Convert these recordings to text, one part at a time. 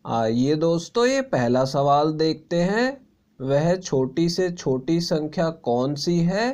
आइए दोस्तों, ये पहला सवाल देखते हैं। वह छोटी से छोटी संख्या कौन सी है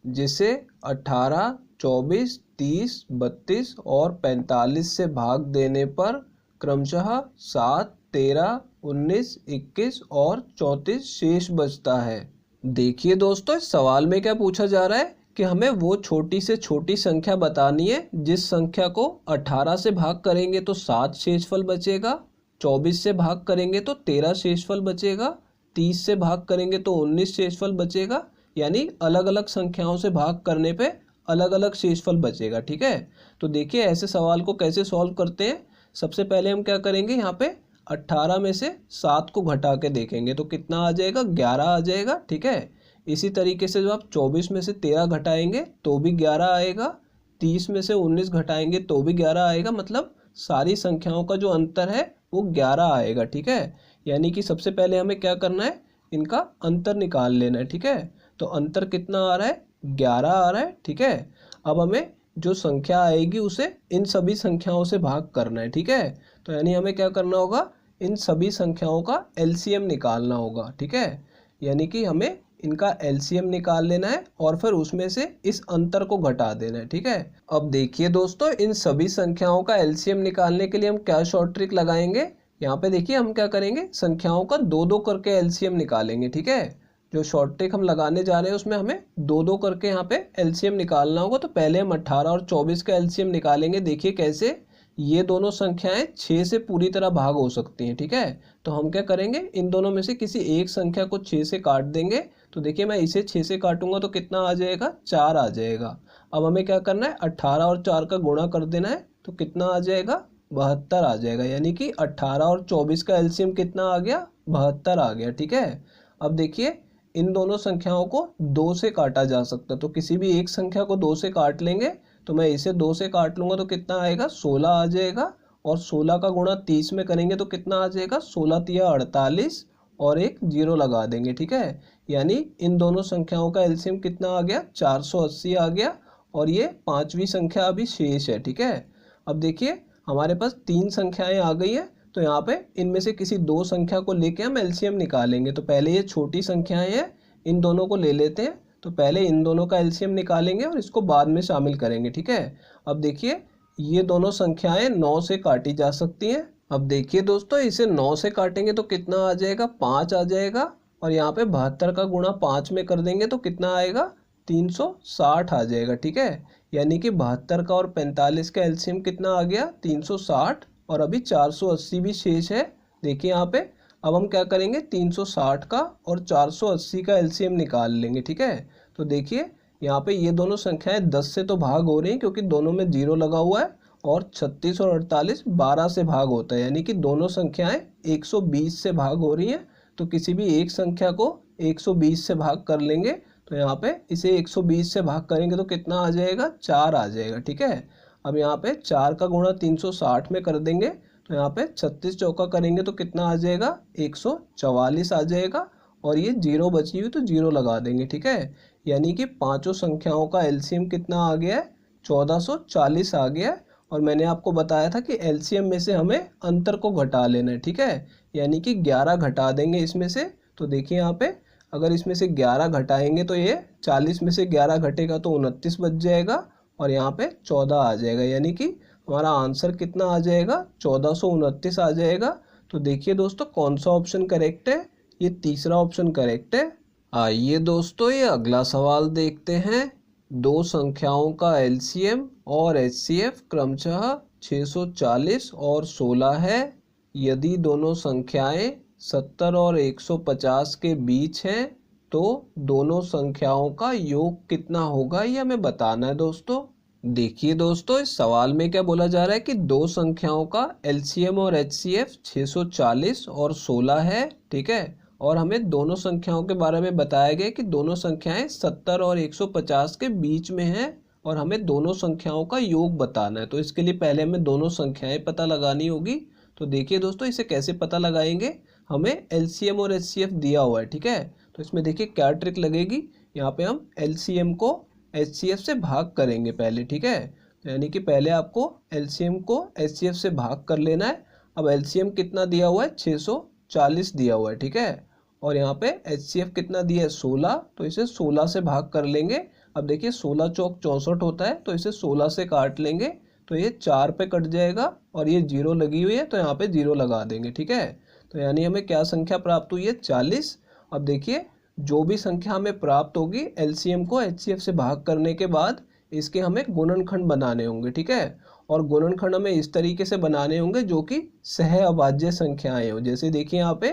जिसे 18, 24, 30, 32 और 45 से भाग देने पर क्रमशः 7, 13, 19, 21 और 34 शेष बचता है। देखिए दोस्तों, इस सवाल में क्या पूछा जा रहा है कि हमें वो छोटी से छोटी संख्या बतानी है जिस संख्या को 18 से भाग करेंगे तो 7 शेषफल बचेगा, 24 से भाग करेंगे तो 13 शेषफल बचेगा, 30 से भाग करेंगे तो 19 शेषफल बचेगा। यानी अलग अलग संख्याओं से भाग करने पे अलग अलग शेषफल बचेगा। ठीक है, तो देखिए ऐसे सवाल को कैसे सॉल्व करते हैं। सबसे पहले हम क्या करेंगे, यहाँ पे 18 में से 7 को घटा के देखेंगे तो कितना आ जाएगा, 11 आ जाएगा। ठीक है, इसी तरीके से जब आप 24 में से 13 घटाएंगे तो भी 11 आएगा, 30 में से 19 घटाएंगे तो भी 11 आएगा। मतलब सारी संख्याओं का जो अंतर है वो 11 आएगा। ठीक है, यानी कि सबसे पहले हमें क्या करना है, इनका अंतर निकाल लेना है। ठीक है, तो अंतर कितना आ रहा है, 11 आ रहा है। ठीक है, अब हमें जो संख्या आएगी उसे इन सभी संख्याओं से भाग करना है। ठीक है, तो यानी हमें क्या करना होगा, इन सभी संख्याओं का एलसीएम निकालना होगा। ठीक है, यानी कि हमें इनका एलसीएम निकाल लेना है और फिर उसमें से इस अंतर को घटा देना है। ठीक है, अब देखिए दोस्तों, इन सभी संख्याओं का एलसीएम निकालने के लिए हम क्या शॉर्ट ट्रिक लगाएंगे। यहाँ पे देखिए हम क्या करेंगे, संख्याओं का दो दो करके एलसीएम निकालेंगे। ठीक है, जो शॉर्ट ट्रिक हम लगाने जा रहे हैं उसमें हमें दो दो करके यहाँ पे एलसीएम निकालना होगा। तो पहले हम 18 और 24 का एलसीएम निकालेंगे। देखिए कैसे, ये दोनों संख्याएं 6 से पूरी तरह भाग हो सकती हैं। ठीक है, तो हम क्या करेंगे, इन दोनों में से किसी एक संख्या को 6 से काट देंगे। तो देखिए मैं इसे 6 से काटूंगा तो कितना आ जाएगा, 4 आ जाएगा। अब हमें क्या करना है, 18 और 4 का गुणा कर देना है तो कितना आ जाएगा, 72 आ जाएगा। यानी कि 18 और 24 का एलसीएम कितना आ गया, 72 आ गया। ठीक है, अब देखिए इन दोनों संख्याओं को 2 से काटा जा सकता है, तो किसी भी एक संख्या को 2 से काट लेंगे। तो मैं इसे 2 से काट लूंगा तो कितना आएगा, 16 आ जाएगा। और 16 का गुणा 30 में करेंगे तो कितना आ जाएगा, 16 तिया 48 और एक जीरो लगा देंगे। ठीक है, यानी इन दोनों संख्याओं का एलसीएम कितना आ गया, 480 आ गया। और ये पांचवी संख्या अभी शेष है। ठीक है, अब देखिए हमारे पास 3 संख्याएं आ गई है, तो यहाँ पे इनमें से किसी 2 संख्या को लेके हम एलसीएम निकालेंगे। तो पहले ये छोटी संख्याएं हैं, इन दोनों को ले लेते हैं। तो पहले इन दोनों का एलसीएम निकालेंगे और इसको बाद में शामिल करेंगे। ठीक है, अब देखिए ये दोनों संख्याएं 9 से काटी जा सकती हैं। अब देखिए दोस्तों, इसे 9 से काटेंगे तो कितना आ जाएगा, 5 आ जाएगा। और यहाँ पे 72 का गुणा 5 में कर देंगे तो कितना आएगा, 360 आ जाएगा। ठीक है, यानी कि 72 का और 45 का एलसीएम कितना आ गया, 360। और अभी 480 भी शेष है। देखिए यहाँ पे अब हम क्या करेंगे, 360 का और 480 का एलसीएम निकाल लेंगे। ठीक है, तो देखिए यहाँ पे ये दोनों संख्याएं 10 से तो भाग हो रही हैं क्योंकि दोनों में जीरो लगा हुआ है। और 36 और 48 12 से भाग होता है, यानी कि दोनों संख्याएं 120 से भाग हो रही हैं। तो किसी भी एक संख्या को 120 से भाग कर लेंगे। तो यहाँ पे इसे 120 से भाग करेंगे तो कितना आ जाएगा, 4 आ जाएगा। ठीक है, अब यहाँ पे 4 का गुणा 360 में कर देंगे तो यहाँ पे 36 चौका करेंगे तो कितना आ जाएगा, 144 आ जाएगा। और ये जीरो बची हुई तो जीरो लगा देंगे। ठीक है, यानी कि पांचों संख्याओं का एलसीएम कितना आ गया है, 1440 आ गया है। और मैंने आपको बताया था कि एलसीएम में से हमें अंतर को घटा लेना है। ठीक है, यानी कि 11 घटा देंगे इसमें से। तो देखिए यहाँ पे अगर इसमें से 11 घटाएंगे तो ये 40 में से 11 घटेगा तो 29 बच जाएगा। और यहाँ पे 14 आ जाएगा, यानी कि हमारा आंसर कितना आ जाएगा, 1429 आ जाएगा। तो देखिए दोस्तों कौन सा ऑप्शन करेक्ट है, ये तीसरा ऑप्शन करेक्ट है। आइए दोस्तों, ये अगला सवाल देखते हैं। दो संख्याओं का एलसीएम और एचसीएफ क्रमशः 640 और 16 है। यदि दोनों संख्याएं 70 और 150 के बीच हैं तो दोनों संख्याओं का योग कितना होगा, ये हमें बताना है दोस्तों। देखिए दोस्तों, इस सवाल में क्या बोला जा रहा है कि दो संख्याओं का एलसीएम और एचसीएफ 640 और 16 है। ठीक है, और हमें दोनों संख्याओं के बारे में बताया गया कि दोनों संख्याएं 70 और 150 के बीच में हैं और हमें दोनों संख्याओं का योग बताना है। तो इसके लिए पहले हमें दोनों संख्याएं पता लगानी होगी। तो देखिए दोस्तों, इसे कैसे पता लगाएंगे, हमें एलसीएम और एचसीएफ दिया हुआ है। ठीक है, तो इसमें देखिए क्या ट्रिक लगेगी, यहाँ पे हम एलसीएम को एचसीएफ से भाग करेंगे पहले। ठीक है, तो यानी कि पहले आपको एलसीएम को एचसीएफ से भाग कर लेना है। अब एलसीएम कितना दिया हुआ है, 640 दिया हुआ है, ठीक है। और यहाँ पे एचसीएफ कितना दिया है, 16, तो इसे 16 से भाग कर लेंगे। अब देखिए 16 चौक 64 होता है, तो इसे 16 से काट लेंगे, तो ये 4 पे कट जाएगा और ये 0 लगी हुई है तो यहाँ पे 0 लगा देंगे, ठीक है। तो यानी हमें क्या संख्या प्राप्त हुई है, 40। अब देखिए जो भी संख्या हमें प्राप्त होगी एलसीएम को एचसीएफ से भाग करने के बाद इसके हमें गुणनखंड बनाने होंगे, ठीक है। और गुणनखंड हमें इस तरीके से बनाने होंगे जो कि सह अभाज्य संख्याएं हो। जैसे देखिए यहाँ पे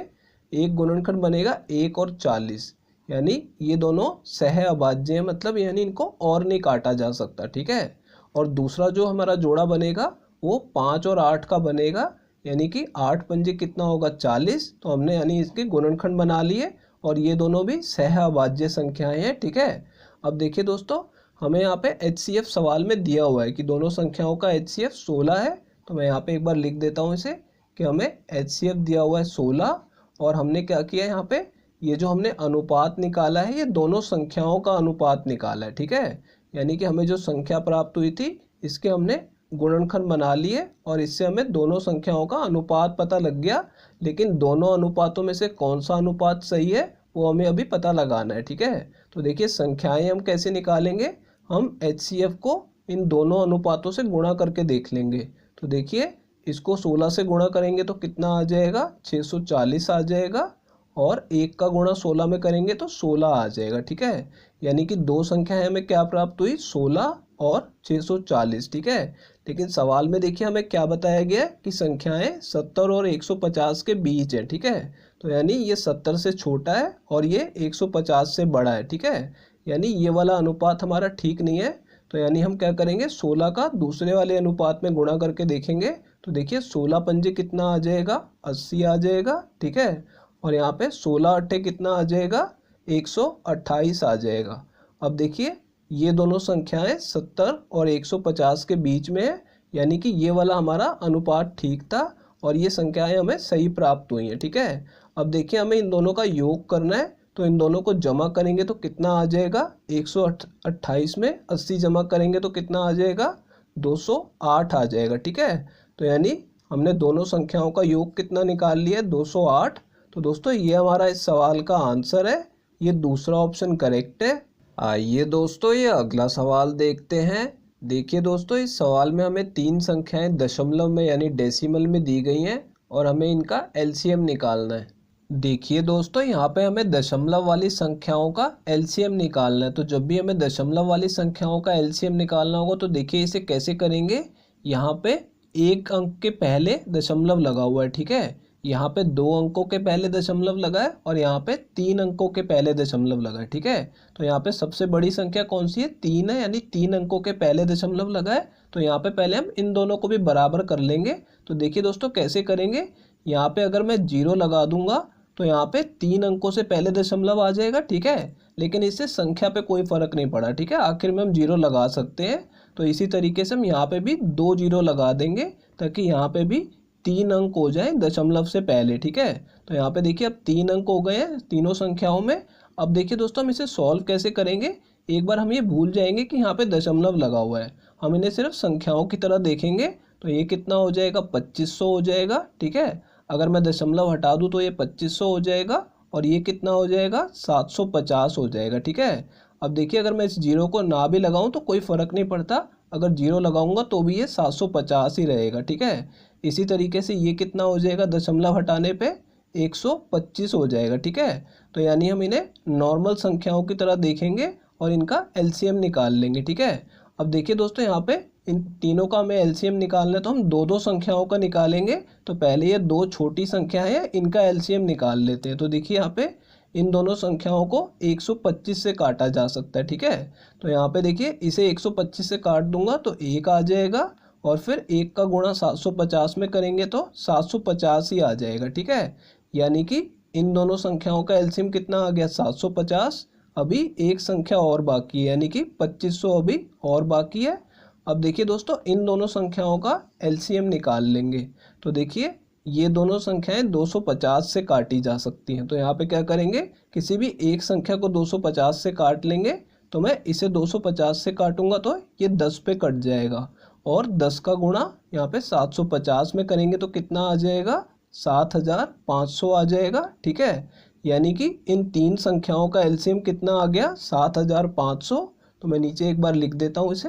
एक गुणनखंड बनेगा 1 और 40, यानी ये दोनों सह अभाज्य हैं, मतलब यानी इनको और नहीं काटा जा सकता, ठीक है। और दूसरा जो हमारा जोड़ा बनेगा वो 5 और 8 का बनेगा, यानी कि 8 पंजे कितना होगा, 40। तो हमने यानी इसके गुणनखंड बना लिए और ये दोनों भी सह अभाज्य संख्याएं हैं, ठीक है। अब देखिए दोस्तों हमें यहाँ पे एचसीएफ सवाल में दिया हुआ है कि दोनों संख्याओं का एचसीएफ 16 है। तो मैं यहाँ पे एक बार लिख देता हूँ इसे कि हमें एचसीएफ दिया हुआ है 16 और हमने क्या किया यहाँ पे, ये जो हमने अनुपात निकाला है ये दोनों संख्याओं का अनुपात निकाला है, ठीक है। यानी कि हमें जो संख्या प्राप्त हुई थी इसके हमने गुणनखंड बना लिए और इससे हमें दोनों संख्याओं का अनुपात पता लग गया। लेकिन दोनों अनुपातों में से कौन सा अनुपात सही है वो हमें अभी पता लगाना है, ठीक है। तो देखिए संख्याएं हम कैसे निकालेंगे, हम एचसीएफ को इन दोनों अनुपातों से गुणा करके देख लेंगे। तो देखिए इसको 16 से गुणा करेंगे तो कितना आ जाएगा, 640 आ जाएगा। और 1 का गुणा 16 में करेंगे तो 16 आ जाएगा, ठीक है। यानी कि दो संख्याएं हमें क्या प्राप्त हुई, 16 और 640, ठीक है। लेकिन सवाल में देखिए हमें क्या बताया गया है कि संख्याएं 70 और 150 के बीच है, ठीक है। तो यानी ये 70 से छोटा है और ये 150 से बड़ा है, ठीक है। यानी ये वाला अनुपात हमारा ठीक नहीं है। तो यानी हम क्या करेंगे, 16 का दूसरे वाले अनुपात में गुणा करके देखेंगे। तो देखिए 16 पंजे कितना आ जाएगा, 80 आ जाएगा, ठीक है। और यहाँ पे 16 अट्ठे कितना आ जाएगा, 128 आ जाएगा। अब देखिए ये दोनों संख्याएं 70 और 150 के बीच में है, यानी कि ये वाला हमारा अनुपात ठीक था और ये संख्याएं हमें सही प्राप्त हुई हैं, ठीक है। अब देखिए हमें इन दोनों का योग करना है, तो इन दोनों को जमा करेंगे तो कितना आ जाएगा, 128 में 80 जमा करेंगे तो कितना आ जाएगा, 208 आ जाएगा, ठीक है। तो यानी हमने दोनों संख्याओं का योग कितना निकाल लिया, 208। तो दोस्तों ये हमारा इस सवाल का आंसर है, ये दूसरा ऑप्शन करेक्ट है। आइए दोस्तों ये अगला सवाल देखते हैं। देखिए दोस्तों इस सवाल में हमें 3 संख्याएं दशमलव में यानी डेसिमल में दी गई हैं और हमें इनका एलसीएम निकालना है। देखिए दोस्तों यहाँ पे हमें दशमलव वाली संख्याओं का एलसीएम निकालना है। तो जब भी हमें दशमलव वाली संख्याओं का एलसीएम निकालना होगा तो देखिए इसे कैसे करेंगे। यहाँ पे एक अंक के पहले दशमलव लगा हुआ है, ठीक है। यहाँ पे 2 अंकों के पहले दशमलव लगा है और यहाँ पे 3 अंकों के पहले दशमलव लगा है, ठीक है। तो यहाँ पे सबसे बड़ी संख्या कौन सी है, 3 है, यानी 3 अंकों के पहले दशमलव लगा है। तो यहाँ पे पहले हम इन दोनों को भी बराबर कर लेंगे। तो देखिए दोस्तों कैसे करेंगे, यहाँ पे अगर मैं 0 लगा दूंगा तो यहाँ पे 3 अंकों से पहले दशमलव आ जाएगा, ठीक है। लेकिन इससे संख्या पे कोई फर्क नहीं पड़ा, ठीक है। आखिर में हम 0 लगा सकते हैं। तो इसी तरीके से हम यहाँ पे भी 2 0 लगा देंगे ताकि यहाँ पे भी 3 अंक हो जाए दशमलव से पहले, ठीक है। तो यहाँ पे देखिए अब 3 अंक हो गए हैं तीनों संख्याओं में। अब देखिए दोस्तों हम इसे सॉल्व कैसे करेंगे। एक बार हम ये भूल जाएंगे कि यहाँ पे दशमलव लगा हुआ है, हम इन्हें सिर्फ संख्याओं की तरह देखेंगे। तो ये कितना हो जाएगा, 2500 हो जाएगा, ठीक है। अगर मैं दशमलव हटा दूँ तो ये 2500 हो जाएगा और ये कितना हो जाएगा, 750 हो जाएगा, ठीक है। अब देखिए अगर मैं इस 0 को ना भी लगाऊं तो कोई फ़र्क नहीं पड़ता, अगर 0 लगाऊंगा तो भी ये 750 ही रहेगा, ठीक है। इसी तरीके से ये कितना हो जाएगा, दशमलव हटाने पे 125 हो जाएगा, ठीक है। तो यानी हम इन्हें नॉर्मल संख्याओं की तरह देखेंगे और इनका एलसीएम निकाल लेंगे, ठीक है। अब देखिए दोस्तों यहाँ पे इन तीनों का हमें एलसीएम निकालना है तो हम दो संख्याओं का निकालेंगे। तो पहले ये 2 छोटी संख्या है इनका एलसीएम निकाल लेते हैं। तो देखिए यहाँ पे इन दोनों संख्याओं को 125 से काटा जा सकता है, ठीक है। तो यहाँ पे देखिए इसे 125 से काट दूंगा तो 1 आ जाएगा और फिर 1 का गुणा 750 में करेंगे तो 750 ही आ जाएगा, ठीक है। यानी कि इन दोनों संख्याओं का एलसीएम कितना आ गया, 750। अभी एक संख्या और बाकी है यानी कि 2500 अभी और बाकी है। अब देखिए दोस्तों इन दोनों संख्याओं का एलसीएम निकाल लेंगे। तो देखिए ये दोनों संख्याएं 250 से काटी जा सकती हैं। तो यहाँ पे क्या करेंगे, किसी भी एक संख्या को 250 से काट लेंगे। तो मैं इसे 250 से काटूंगा तो ये 10 पे कट जाएगा और 10 का गुणा यहाँ पे 750 में करेंगे तो कितना आ जाएगा, 7500 आ जाएगा। ठीक है, यानी कि इन तीन संख्याओं का एलसीएम कितना आ गया, 7500। तो मैं नीचे एक बार लिख देता हूँ इसे।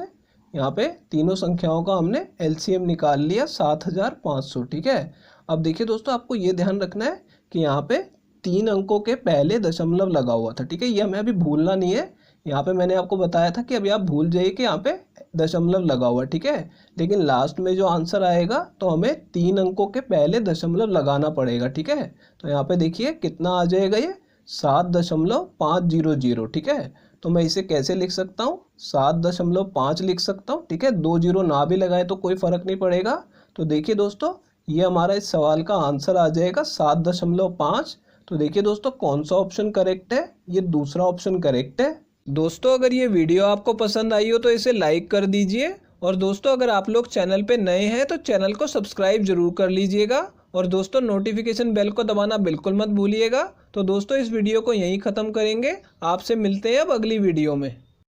यहाँ पे तीनों संख्याओं का हमने एलसीएम निकाल लिया 7500। ठीक है, अब देखिए दोस्तों, आपको ये ध्यान रखना है कि यहाँ पे 3 अंकों के पहले दशमलव लगा हुआ था। ठीक है, ये हमें अभी भूलना नहीं है। यहाँ पे मैंने आपको बताया था कि अभी आप भूल जाइए कि यहाँ पे दशमलव लगा हुआ। ठीक है, लेकिन लास्ट में जो आंसर आएगा तो हमें 3 अंकों के पहले दशमलव लगाना पड़ेगा। ठीक है, तो यहाँ पे देखिए कितना आ जाएगा, ये 7.500। ठीक है, तो मैं इसे कैसे लिख सकता हूँ, 7.5 लिख सकता हूँ। ठीक है, 2 जीरो ना भी लगाए तो कोई फर्क नहीं पड़ेगा। तो देखिए दोस्तों, ये हमारा इस सवाल का आंसर आ जाएगा 7.5। तो देखिए दोस्तों, कौन सा ऑप्शन करेक्ट है, ये दूसरा ऑप्शन करेक्ट है। दोस्तों, अगर ये वीडियो आपको पसंद आई हो तो इसे लाइक कर दीजिए। और दोस्तों, अगर आप लोग चैनल पे नए हैं तो चैनल को सब्सक्राइब जरूर कर लीजिएगा। और दोस्तों, नोटिफिकेशन बेल को दबाना बिल्कुल मत भूलिएगा। तो दोस्तों, इस वीडियो को यहीं ख़त्म करेंगे। आपसे मिलते हैं अब अगली वीडियो में।